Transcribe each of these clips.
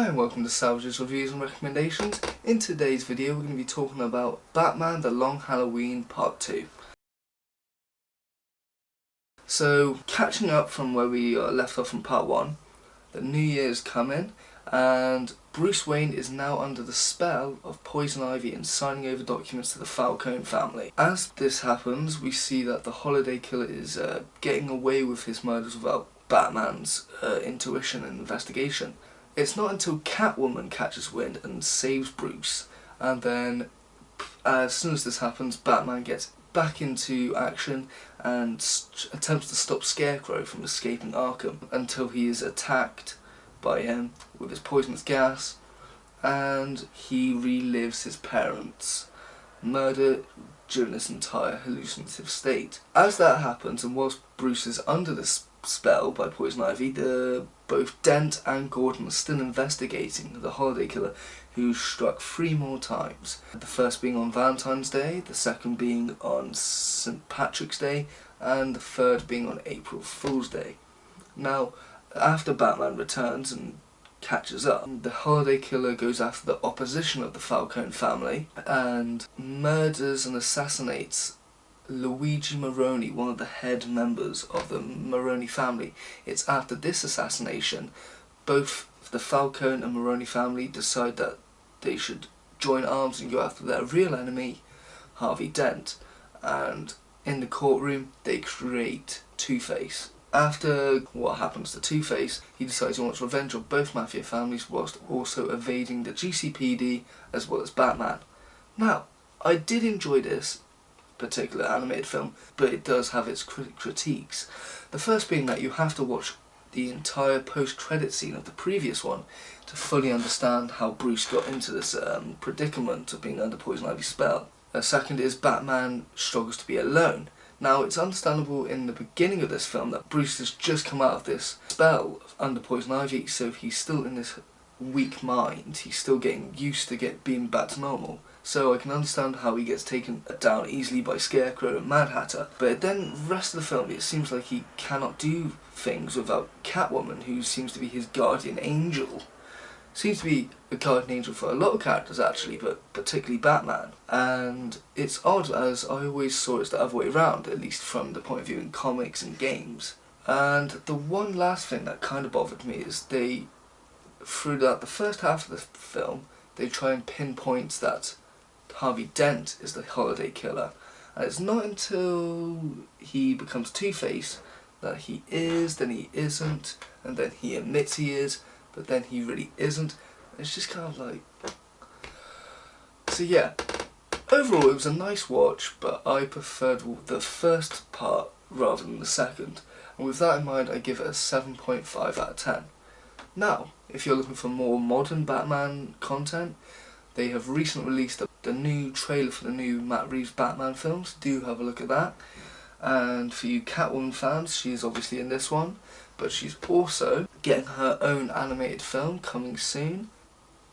Hi and welcome to Salvage's Reviews and Recommendations. In today's video we're going to be talking about Batman The Long Halloween Part 2. So, catching up from where we left off from Part 1, the New Year's coming and Bruce Wayne is now under the spell of Poison Ivy and signing over documents to the Falcone family. As this happens, we see that the Holiday Killer is getting away with his murders without Batman's intuition and investigation. It's not until Catwoman catches wind and saves Bruce, and then as soon as this happens, Batman gets back into action and attempts to stop Scarecrow from escaping Arkham until he is attacked by him with his poisonous gas, and he relives his parents' murder during this entire hallucinative state. As that happens, and whilst Bruce is under this spell by Poison Ivy, both Dent and Gordon are still investigating the Holiday Killer, who struck 3 more times. The first being on Valentine's Day, the second being on St. Patrick's Day, and the third being on April Fool's Day. Now, after Batman returns and catches up, the Holiday Killer goes after the opposition of the Falcone family and murders and assassinates Luigi Maroni, one of the head members of the Maroni family. It's after this assassination, both the Falcone and Maroni family decide that they should join arms and go after their real enemy, Harvey Dent, and in the courtroom they create Two-Face. After what happens to Two-Face, he decides he wants revenge on both mafia families whilst also evading the GCPD as well as Batman. Now, I did enjoy this particular animated film, but it does have its critiques. The first being that you have to watch the entire post-credit scene of the previous one to fully understand how Bruce got into this predicament of being under Poison Ivy's spell. The second is Batman struggles to be alone. Now, it's understandable in the beginning of this film that Bruce has just come out of this spell under Poison Ivy, so he's still in this weak mind. He's still getting used to being back to normal. So I can understand how he gets taken down easily by Scarecrow and Mad Hatter. But then the rest of the film, it seems like he cannot do things without Catwoman, who seems to be his guardian angel. Seems to be a guardian angel for a lot of characters actually, but particularly Batman. And it's odd, as I always saw it's the other way around, at least from the point of view in comics and games. And the one last thing that kind of bothered me is throughout the first half of the film, they try and pinpoint that Harvey Dent is the Holiday Killer, and it's not until he becomes Two-Face that he is, then he isn't, and then he admits he is, but then he really isn't. It's just kind of like... So yeah, overall it was a nice watch, but I preferred the first part rather than the second, and with that in mind I give it a 7.5 out of 10. Now, if you're looking for more modern Batman content, they have recently released the new trailer for the new Matt Reeves Batman films. Do have a look at that. And for you Catwoman fans, she is obviously in this one, but she's also getting her own animated film coming soon.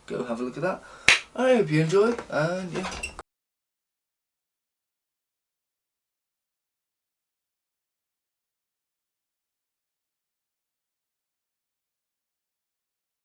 Go have a look at that. I hope you enjoy, and yeah.